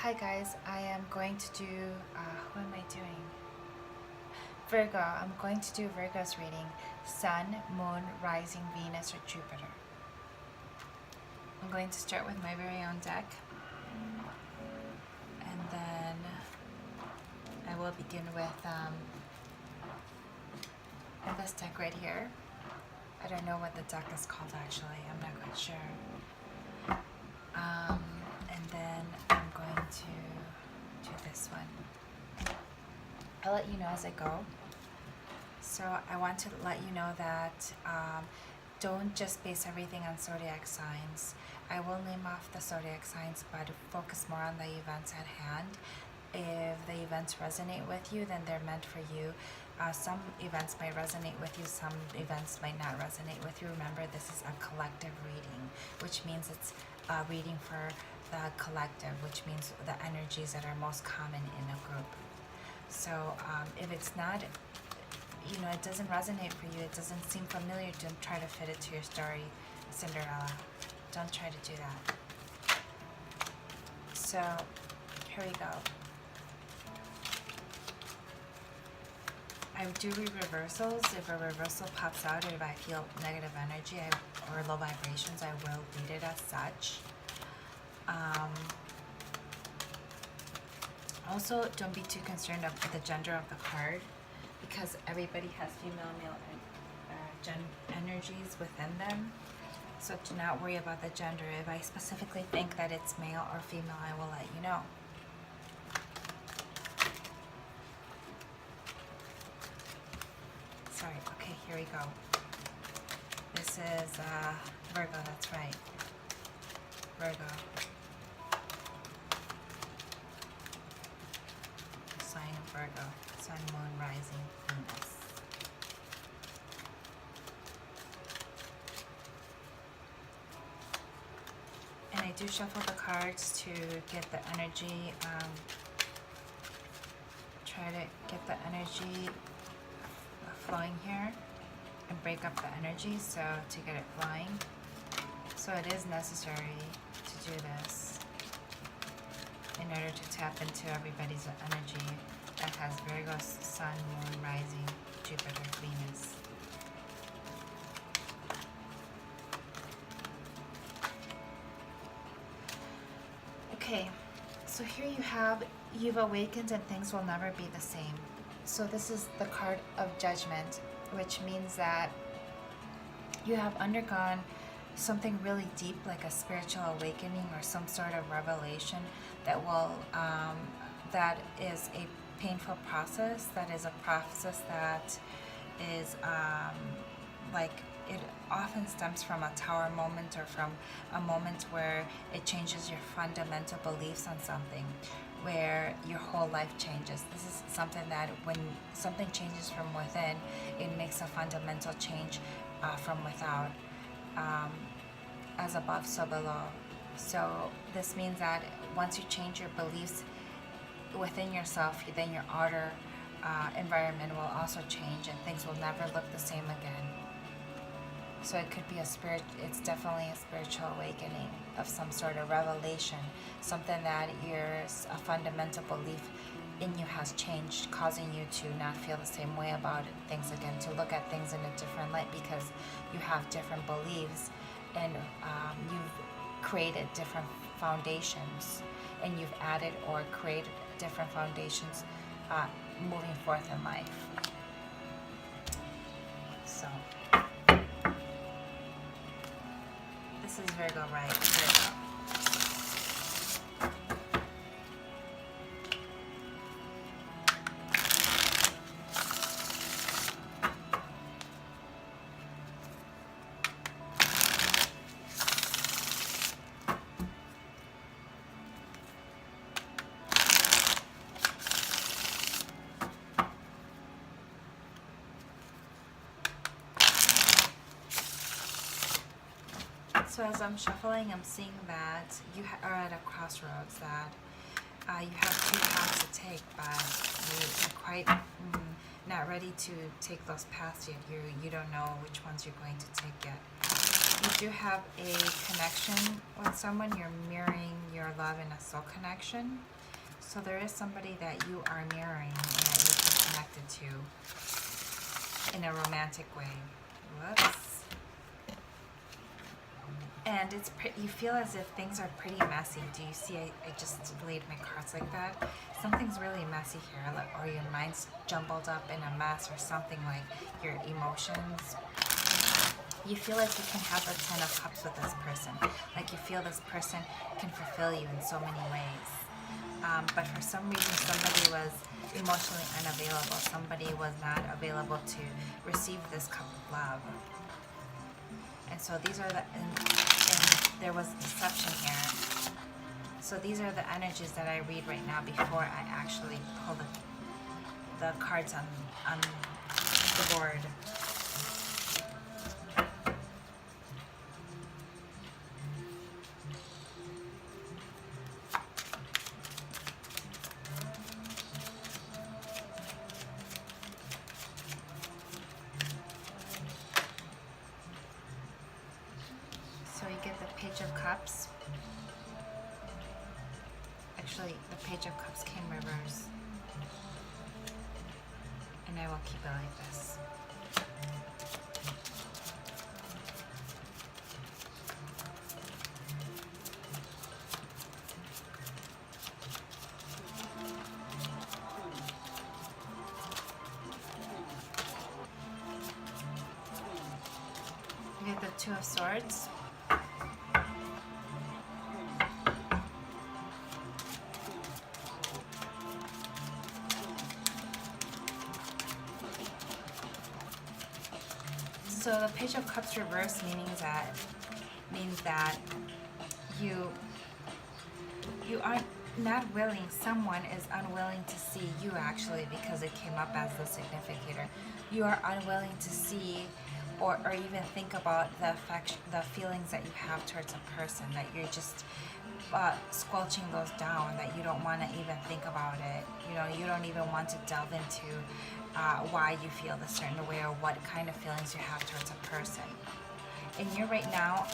Hi guys, I am going to do, who am I doing? Virgo. I'm going to do Virgo's reading. Sun, Moon, Rising, Venus, or Jupiter. I'm going to start with my very own deck. And then I will begin with this deck right here. I don't know what the deck is called actually. I'm not quite sure. And then I'm going to do this one. I'll let you know as I go. So I want to let you know that don't just base everything on zodiac signs. I will name off the zodiac signs, but focus more on the events at hand. If the events resonate with you, then they're meant for you. Some events might resonate with you, some events might not resonate with you. Remember, this is a collective reading, which means it's a reading for the collective, which means the energies that are most common in a group. So if it's not, it doesn't resonate for you, it doesn't seem familiar, don't try to fit it to your story, Cinderella. Don't try to do that. So here we go. I do read reversals. If a reversal pops out, or if I feel negative energy or low vibrations, I will read it as such. Also, don't be too concerned of the gender of the card, because everybody has female, male, energies within them. So do not worry about the gender. If I specifically think that it's male or female, I will let you know. Sorry, okay, here we go. This is Virgo, that's right. Virgo. Sign of Virgo. Sun, Moon, Rising, Venus. And I do shuffle the cards to get the energy, try to get the energy flowing here and break up the energy to get it flowing. So it is necessary to do this in order to tap into everybody's energy that has Virgo, Sun, Moon, Rising, Jupiter, Venus. Okay, so here you've awakened and things will never be the same. So this is the card of Judgment, which means that you have undergone something really deep, like a spiritual awakening or some sort of revelation that that is a painful process, that is a process that is like it often stems from a tower moment or from a moment where it changes your fundamental beliefs on something, where your whole life changes. This is something that when something changes from within, it makes a fundamental change from without. As above, so below. So this means that once you change your beliefs within yourself, then your outer environment will also change and things will never look the same again. So it could be it's definitely a spiritual awakening of some sort of revelation, something that a fundamental belief in you has changed, causing you to not feel the same way about things again, to look at things in a different light because you have different beliefs and you've created different foundations and you've added or created different foundations moving forth in life. So this is Virgo, right? Virgo. So as I'm shuffling, I'm seeing that you are at a crossroads, that you have two paths to take, but you're quite not ready to take those paths yet. You don't know which ones you're going to take yet. You do have a connection with someone. You're mirroring your love in a soul connection. So there is somebody that you are mirroring and that you feel connected to in a romantic way. Whoops. And you feel as if things are pretty messy. Do you see? I just laid my cards like that. Something's really messy here, or your mind's jumbled up in a mess, or something, like your emotions. You feel like you can have a 10 of Cups with this person. Like you feel this person can fulfill you in so many ways. But for some reason, somebody was emotionally unavailable. Somebody was not available to receive this cup of love. And so these are and there was deception here. So these are the energies that I read right now before I actually pull the cards on the board. So you get the Page of Cups. Actually, the Page of Cups came reverse. And I will keep it like this. You get the Two of Swords. So the Page of Cups reverse means that you are not willing. Someone is unwilling to see you, actually, because it came up as the significator. You are unwilling to see or even think about the feelings that you have towards a person, that you're just squelching those down, that you don't want to even think about it. You don't even want to delve into why you feel a certain way or what kind of feelings you have towards a person. And you're right now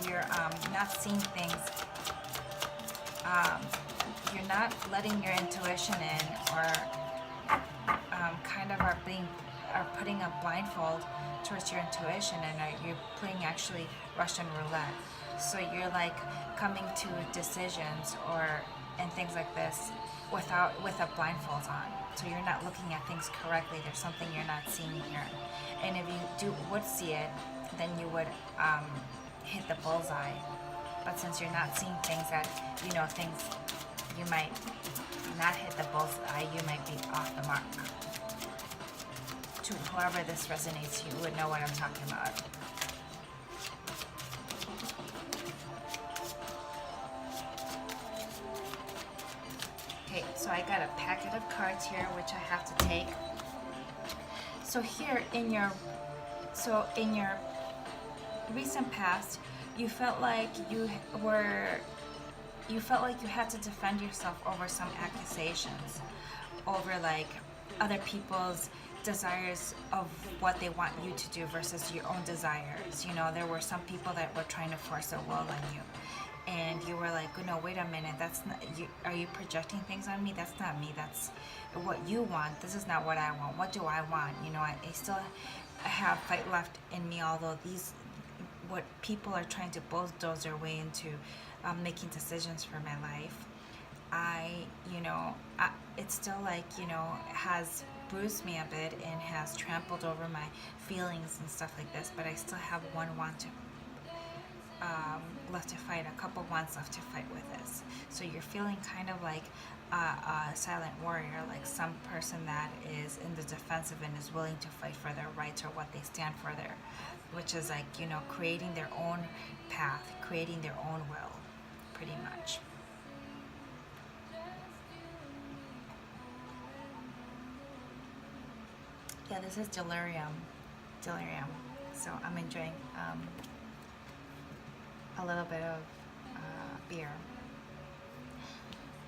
you're not seeing things, you're not letting your intuition in, or kind of are putting a blindfold towards your intuition, and you're playing actually Russian roulette. So you're like coming to decisions and things like this with a blindfold on. So you're not looking at things correctly. There's something you're not seeing here. And if you would see it, then you would hit the bullseye. But since you're not seeing things things, you might not hit the bullseye, you might be off the mark. To whoever this resonates, you would know what I'm talking about. Okay, so I got a packet of cards here, which I have to take. So here in your recent past, you felt like you had to defend yourself over some accusations, over like other people's desires of what they want you to do versus your own desires. There were some people that were trying to force their will on you, and you were like, no, wait a minute, that's not you. Are you projecting things on me? That's not me. That's what you want. This is not what I want. What do I want? I still have fight left in me, although what people are trying to bulldoze their way into making decisions for my life. It's still has bruised me a bit and has trampled over my feelings and stuff like this, but I still have one want to left to fight, a couple wants left to fight with this. So you're feeling kind of like a silent warrior, like some person that is in the defensive and is willing to fight for their rights or what they stand for there, which is like, creating their own path, creating their own will, pretty much. Yeah, this is delirium. So I'm enjoying a little bit of beer.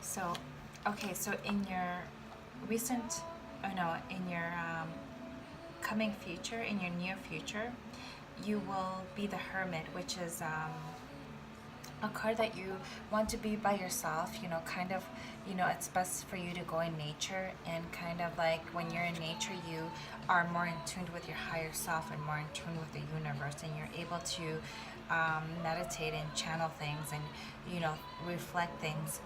So, okay, so in your coming future, in your near future, you will be the Hermit, which is a card that you want to be by yourself, you know, kind of, you know, it's best for you to go in nature, and kind of like when you're in nature, you are more in tune with your higher self and more in tune with the universe, and you're able to meditate and channel things, and, you know, reflect things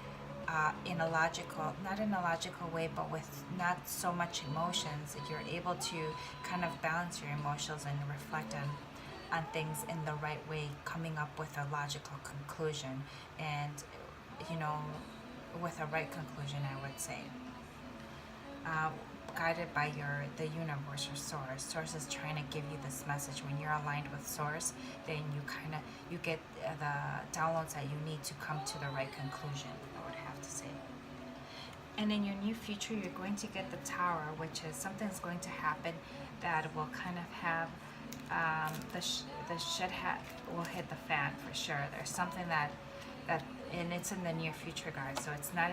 in a logical, not in a logical way, but with not so much emotions. You're able to kind of balance your emotions and reflect on things in the right way, coming up with a logical conclusion, and, you know, with a right conclusion, I would say. Guided by the universe or source. Source is trying to give you this message. When you're aligned with source, then you get the downloads that you need to come to the right conclusion, I would have to say. And in your new future, you're going to get the Tower, which is something's going to happen that will kind of have the shit will hit the fan for sure. There's something that and it's in the near future, guys. So it's not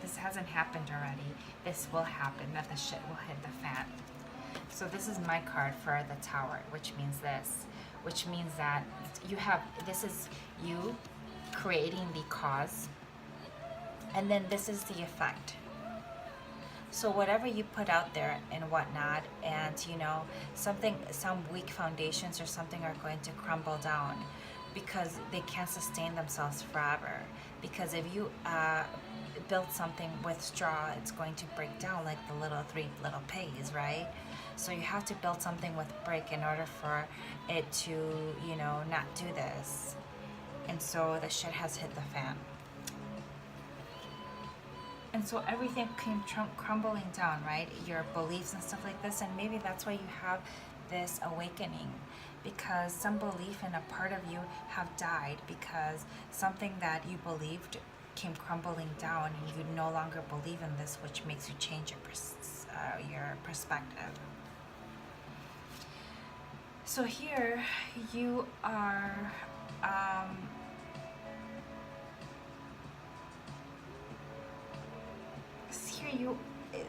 this hasn't happened already. This will happen, that the shit will hit the fan. So this is my card for the Tower, which means that this is you creating the cause, and then this is the effect. So whatever you put out there and whatnot, and, you know, some weak foundations or something are going to crumble down, because they can't sustain themselves forever. Because if you build something with straw, it's going to break down, like the three little piggies, right? So you have to build something with brick in order for it to, you know, not do this. And so the shit has hit the fan. And so everything came crumbling down, right? Your beliefs and stuff like this. And maybe that's why you have this awakening, because some belief in a part of you have died, because something that you believed came crumbling down, and you no longer believe in this, which makes you change your perspective. So here you are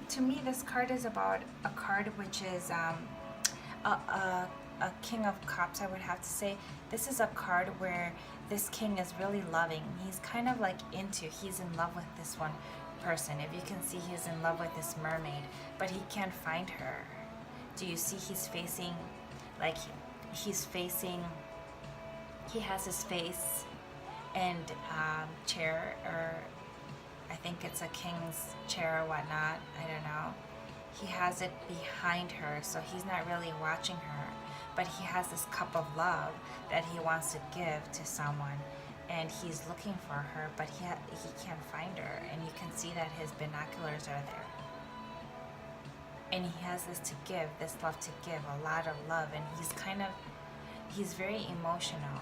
to me, this card is about a card which is a King of Cups, I would have to say. This is a card where this king is really loving. He's kind of like he's in love with this one person. If you can see, he's in love with this mermaid, but he can't find her. Do you see he has his face and chair, or I think it's a king's chair or whatnot, I don't know. He has it behind her, so he's not really watching her, but he has this cup of love that he wants to give to someone, and he's looking for her, but he can't find her, and you can see that his binoculars are there. And he has this love to give, a lot of love, and he's very emotional.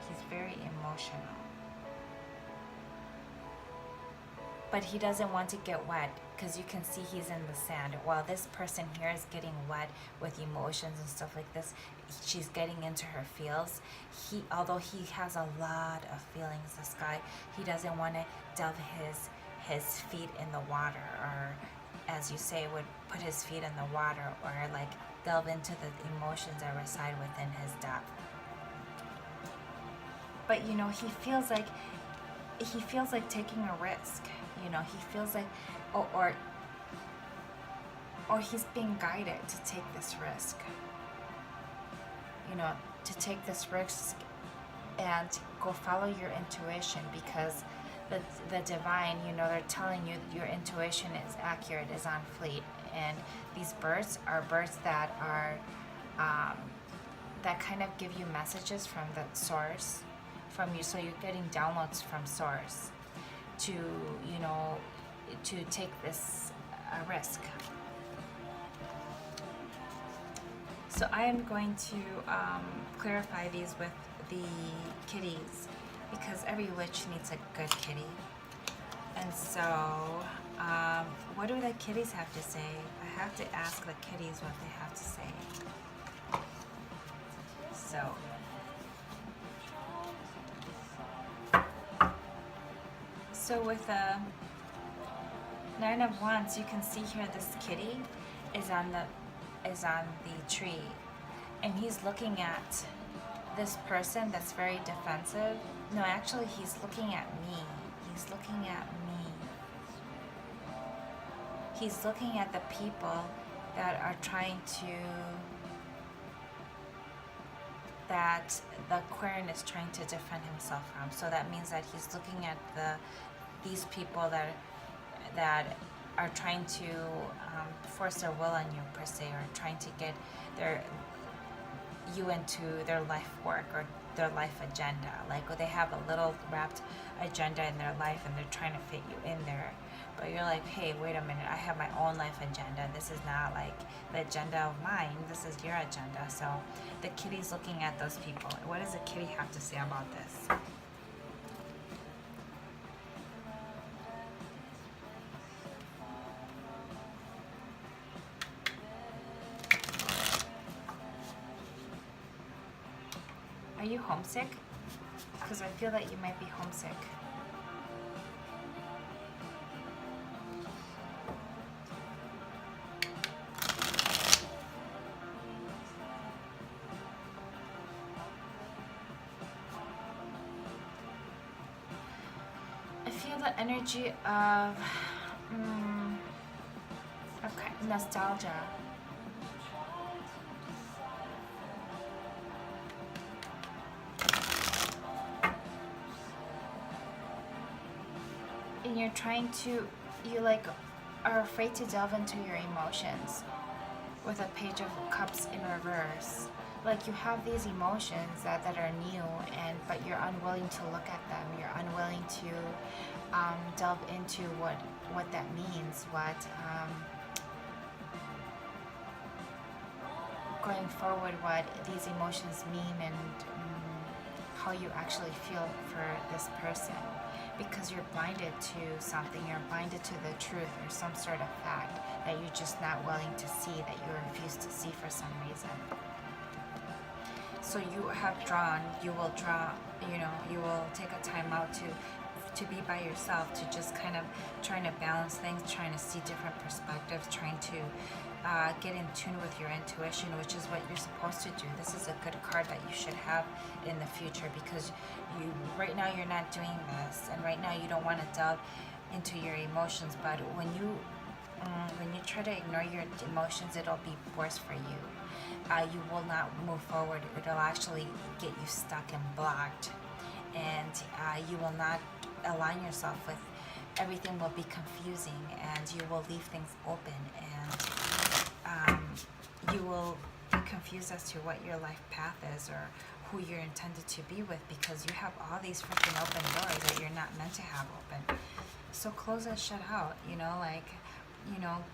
He's very emotional. But he doesn't want to get wet, because you can see he's in the sand. While this person here is getting wet with emotions and stuff like this, she's getting into her feels. Although he has a lot of feelings, this guy, he doesn't want to delve his feet in the water, or, as you say, would put his feet in the water, or like delve into the emotions that reside within his depth. But, you know, he feels like taking a risk. You know, he feels like, or he's being guided to take this risk. You know, to take this risk and go follow your intuition, because the divine, you know, they're telling you your intuition is accurate, is on fleet, and these birds are birds that are that kind of give you messages from the source, from you. So you're getting downloads from source to, you know, to take this risk. So I am going to clarify these with the kitties, because every witch needs a good kitty. And so what do the kitties have to say? I have to ask the kitties what they have to say. So with the Nine of Wands, you can see here this kitty is on the tree, and he's looking at this person that's very defensive, no, actually, he's looking at me. He's looking at me. He's looking at the people that are trying to, that the Aquarian is trying to defend himself from. So that means that he's looking at these people that are trying to force their will on you, per se, or trying to get you into their life work or their life agenda. Like, they have a little wrapped agenda in their life and they're trying to fit you in there. But you're like, hey, wait a minute, I have my own life agenda. This is not like the agenda of mine. This is your agenda. So the kitty's looking at those people. What does the kitty have to say about this? Are you homesick? Because I feel that you might be homesick. I feel the energy of okay, nostalgia. And you're trying to, you like are afraid to delve into your emotions with a Page of Cups in reverse. Like, you have these emotions that are new, but you're unwilling to look at them. You're unwilling to delve into what that means, going forward, what these emotions mean, and how you actually feel for this person. Because you're blinded to something, you're blinded to the truth or some sort of fact that you're just not willing to see, that you refuse to see for some reason. So you will draw, you will take a time out to be by yourself, to just kind of trying to balance things, trying to see different perspectives, trying to get in tune with your intuition, which is what you're supposed to do. This is a good card that you should have in the future, because right now you're not doing this, and right now you don't want to delve into your emotions. But when you try to ignore your emotions, it'll be worse for you. You will not move forward. It'll actually get you stuck and blocked, and you will not align yourself with. Everything will be confusing, and you will leave things open, and you will be confused as to what your life path is or who you're intended to be with, because you have all these freaking open doors that you're not meant to have open. So close that shit out,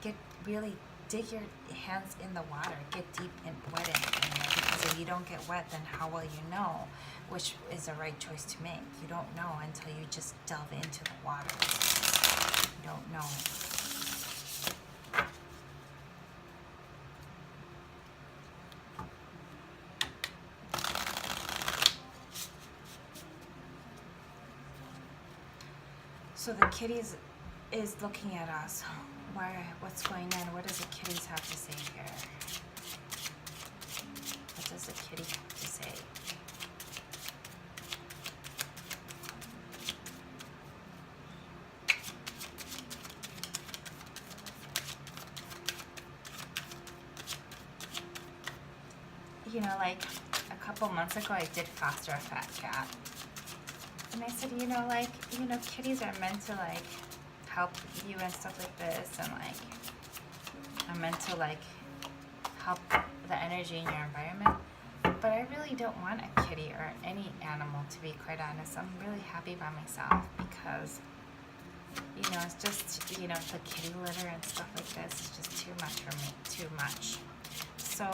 get really, dig your hands in the water, get deep and wet in it, because if you don't get wet, then how will you know which is the right choice to make? You don't know until you just delve into the water. You don't know. So the kitties is looking at us. What's going on? What does the kitties have to say here? What does the kitty have to say? Like a couple months ago, I did foster a fat cat. And I said, kitties are meant to, help you and stuff like this, and, are meant to, help the energy in your environment. But I really don't want a kitty or any animal, to be quite honest. I'm really happy by myself, because, it's just, the kitty litter and stuff like this is just too much for me, too much. So,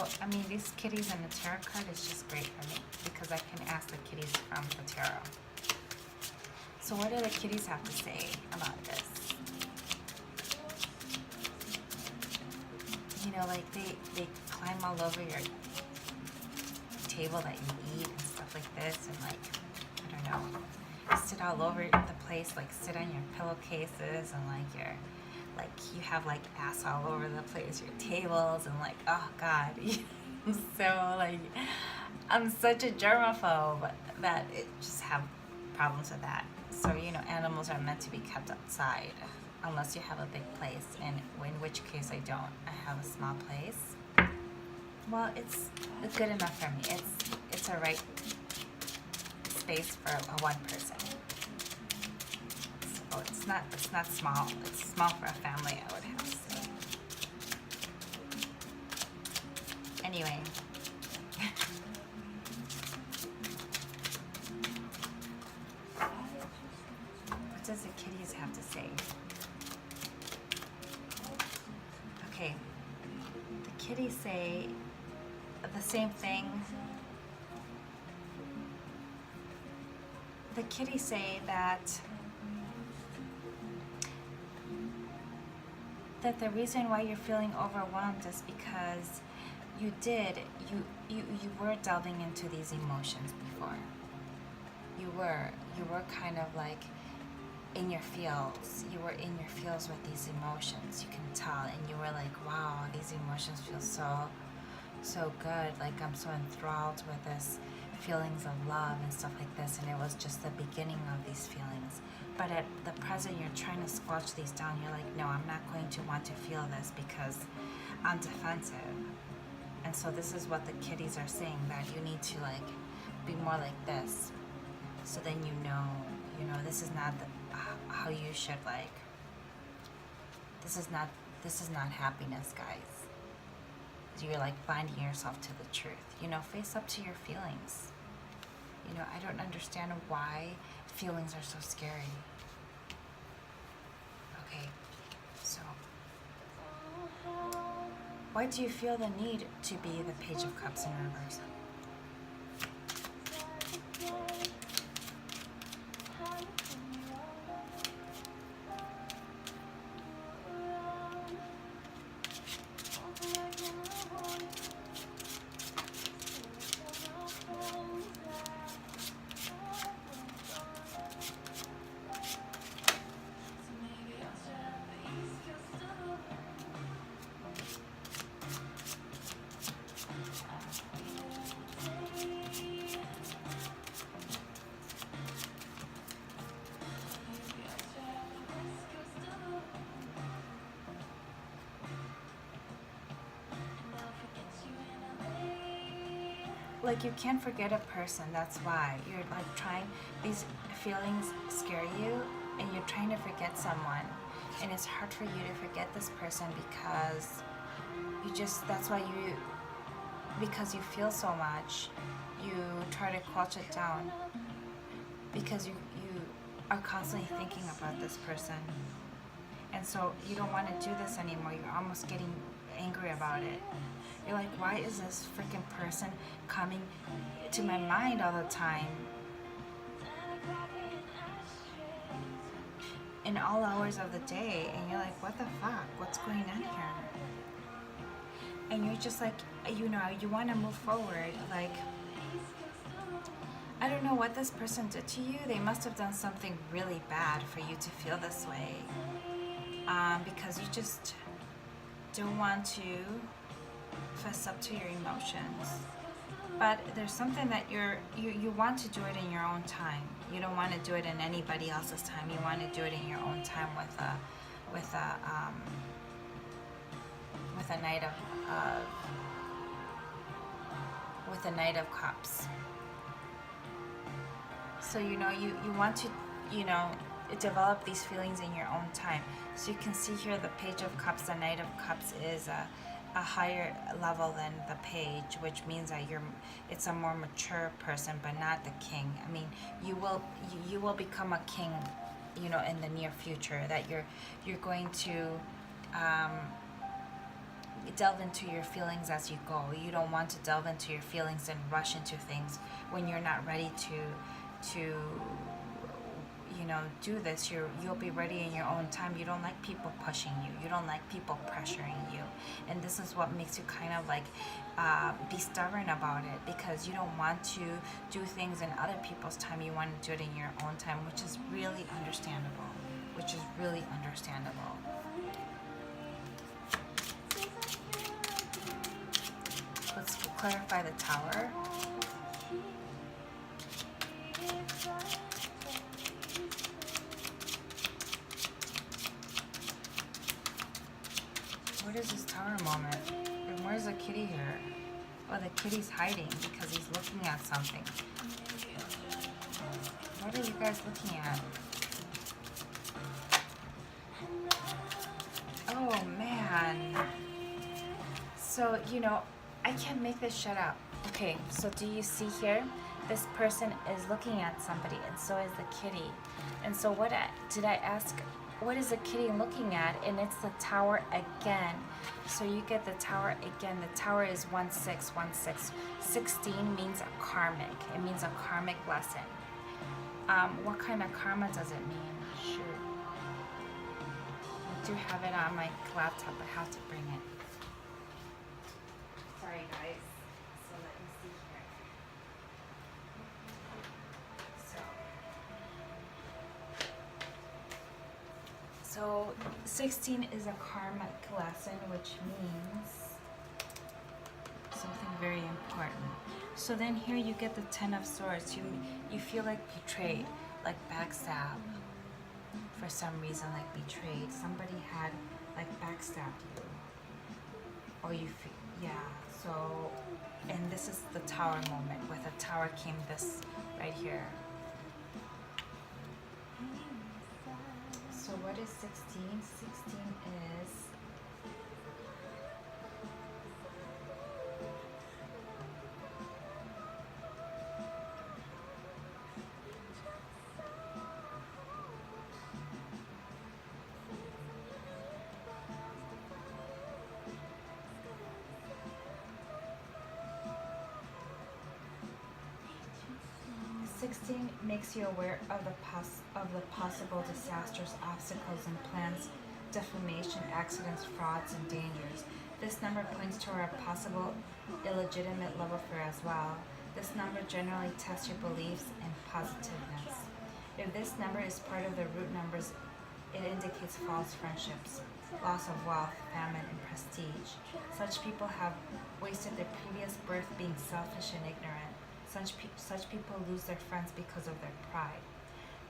these kitties and the tarot card is just great for me, because I can ask the kitties from the tarot. So what do the kitties have to say about this? They climb all over your table that you eat and stuff like this, and I don't know, sit all over the place, sit on your pillowcases, and you have ass all over the place, your tables, and oh god. So I'm such a germaphobe that it just have problems with that. So, you know, animals are meant to be kept outside unless you have a big place, and in which case I don't. I have a small place. Well, it's good enough for me. It's a right space for a one person. So it's not small. It's small for a family, I would have to say. Anyway. What does the kitties have to say? Okay. The kitties say the same thing. The kitties say that the reason why you're feeling overwhelmed is because you were delving into these emotions before. You were kind of like in your feels. You were in your feels with these emotions. You can tell, and you were like, wow, these emotions feel so good. Like I'm so enthralled with this feelings of love and stuff like this, and it was just the beginning of these feelings. But at the present, you're trying to squelch these down. You're like, no, I'm not going to want to feel this because I'm defensive. And so this is what the kitties are saying, that you need to like be more like this. So then you know, this is not how you should like. This is not happiness, guys. You're like blinding yourself to the truth. Face up to your feelings. I don't understand why feelings are so scary. Okay, so why do you feel the need to be the Page of Cups in reverse? Like you can't forget a person, that's why. You're like trying, these feelings scare you and you're trying to forget someone. And it's hard for you to forget this person because because you feel so much, you try to quench it down. Because you are constantly thinking about this person. And so you don't want to do this anymore. You're almost getting angry about it. You're like, why is this freaking person coming to my mind all the time? In all hours of the day. And you're like, what the fuck? What's going on here? And you're just like, you want to move forward. Like, I don't know what this person did to you. They must have done something really bad for you to feel this way. Because you just don't want to fess up to your emotions. But there's something that you want to do it in your own time. You don't want to do it in anybody else's time. You want to do it in your own time with a Knight of Cups. So you want to develop these feelings in your own time. So you can see here the Page of Cups, the Knight of Cups is a higher level than the Page, which means that it's a more mature person, but not the King. I mean, you will become a king, in the near future. That you're going to delve into your feelings as you go. You don't want to delve into your feelings and rush into things when you're not ready to do this. You'll be ready in your own time. You don't like people pushing you. You don't like people pressuring you. And this is what makes you kind of like be stubborn about it, because you don't want to do things in other people's time. You want to do it in your own time, which is really understandable. Let's clarify the Tower. What is this tower moment? And where's the kitty here? Oh, the kitty's hiding because he's looking at something. What are you guys looking at? Oh, man. So, you know, I can't make this shut up. Okay, so do you see here? This person is looking at somebody, and so is the kitty. And so did I ask, what is the kitty looking at? And it's the tower again. So you get the tower again. The tower is 1616. 16 means a karmic. It means a karmic lesson. What kind of karma does it mean? Shoot. I do have it on my laptop. I have to bring it. Sorry, guys. So let me see here. So 16 is a karmic lesson, which means something very important. So then here you get the 10 of Swords. You feel like betrayed, like backstab. For some reason, like betrayed. Somebody had like backstabbed you. Or you feel, yeah. So, and this is the tower moment. With a tower came this right here. So what is 16? 16 is makes you aware of the possible disasters, obstacles, and plans, defamation, accidents, frauds, and dangers. This number points to a possible illegitimate love affair as well. This number generally tests your beliefs and positiveness. If this number is part of the root numbers, it indicates false friendships, loss of wealth, famine, and prestige. Such people have wasted their previous birth being selfish and ignorant. Such people lose their friends because of their pride.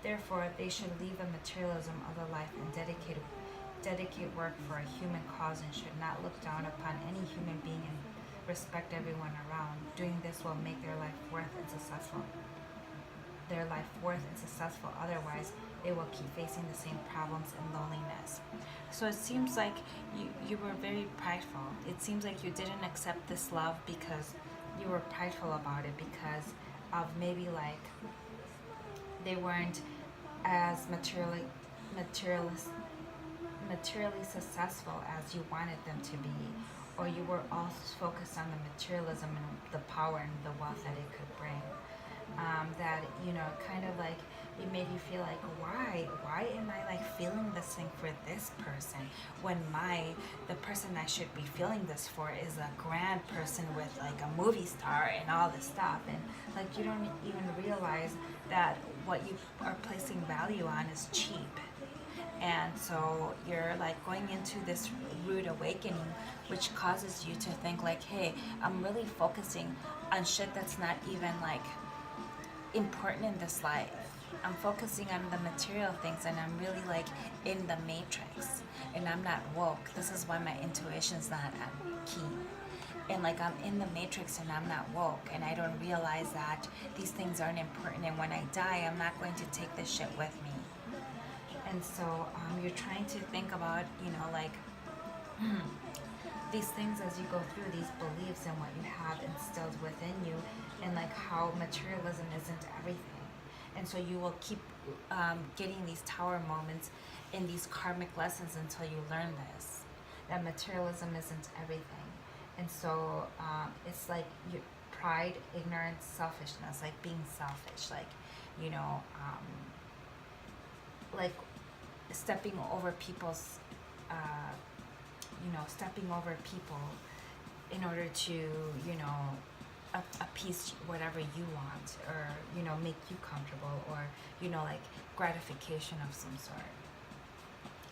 Therefore, they should leave the materialism of the life and dedicate work for a human cause and should not look down upon any human being and respect everyone around. Doing this will make their life worth and successful. Otherwise, they will keep facing the same problems and loneliness. So it seems like you were very prideful. It seems like you didn't accept this love because you were prideful about it, because of maybe like they weren't as materially successful as you wanted them to be, or you were all focused on the materialism and the power and the wealth that it could bring. That, you know, kind of like it made you feel like, why am I like feeling this thing for this person when the person I should be feeling this for is a grand person with like a movie star and all this stuff, and like you don't even realize that what you are placing value on is cheap. And so you're like going into this rude awakening, which causes you to think like, hey, I'm really focusing on shit that's not even like important in this life. I'm focusing on the material things, and I'm really like in the matrix, and I'm not woke. This is why my intuition's not keen. And like I'm in the matrix and I'm not woke, and I don't realize that these things aren't important, and when I die, I'm not going to take this shit with me. And so you're trying to think about, you know, like these things as you go through, these beliefs and what you have instilled within you, and like how materialism isn't everything. And so you will keep getting these tower moments in these karmic lessons until you learn this, that materialism isn't everything. And so it's like your pride, ignorance, selfishness, like being selfish, like, you know, like stepping over people's, stepping over people in order to, you know, appease whatever you want, or, you know, make you comfortable, or, you know, like gratification of some sort.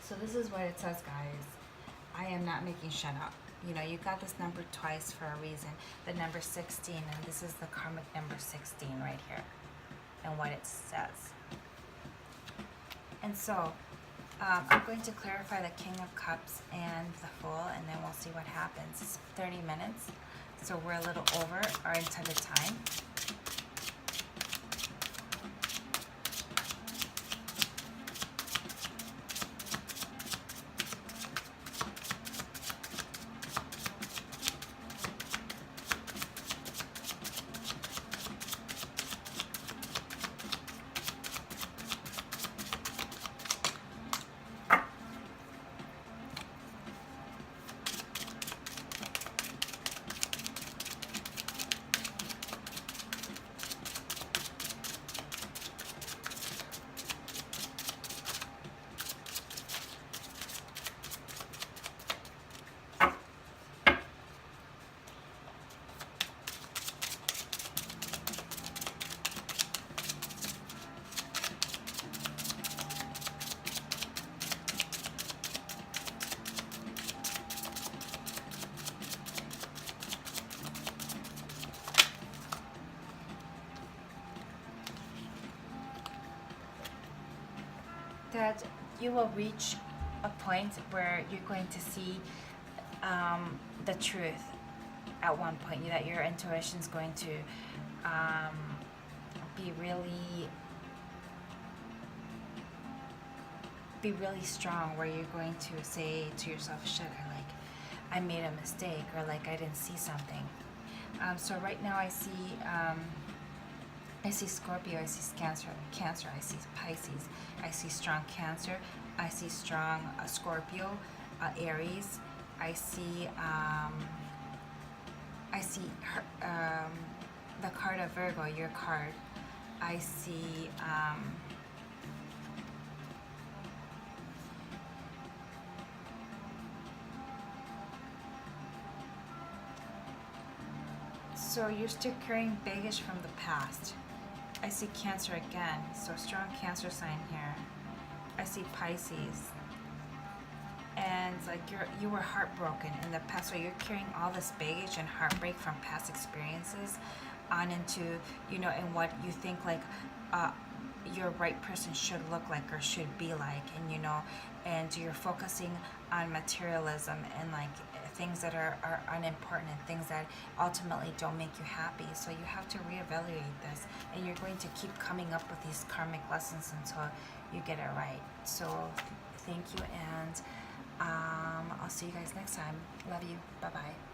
So this is what it says, guys. I am not making shit up. You know, you got this number twice for a reason. The number 16, and this is the karmic number 16 right here, and what it says. And so, I'm going to clarify the King of Cups and the Fool, and then we'll see what happens. It's 30 minutes, so we're a little over our intended time. That you will reach a point where you're going to see the truth at one point, that your intuition is going to be really strong, where you're going to say to yourself, shit, I made a mistake, or like I didn't see something. So right now I see Scorpio, I see Cancer, I see Pisces, I see strong Cancer, I see strong Scorpio, Aries, I see the card of Virgo, your card. I see so you're still carrying baggage from the past. I see Cancer again, so strong Cancer sign here. I see Pisces, and like you were heartbroken in the past, so you're carrying all this baggage and heartbreak from past experiences on into, and what you think like your right person should look like or should be like, and you're focusing on materialism and like things that are unimportant and things that ultimately don't make you happy. So you have to reevaluate this, and you're going to keep coming up with these karmic lessons until you get it right. So thank you, and I'll see you guys next time. Love you. Bye-bye.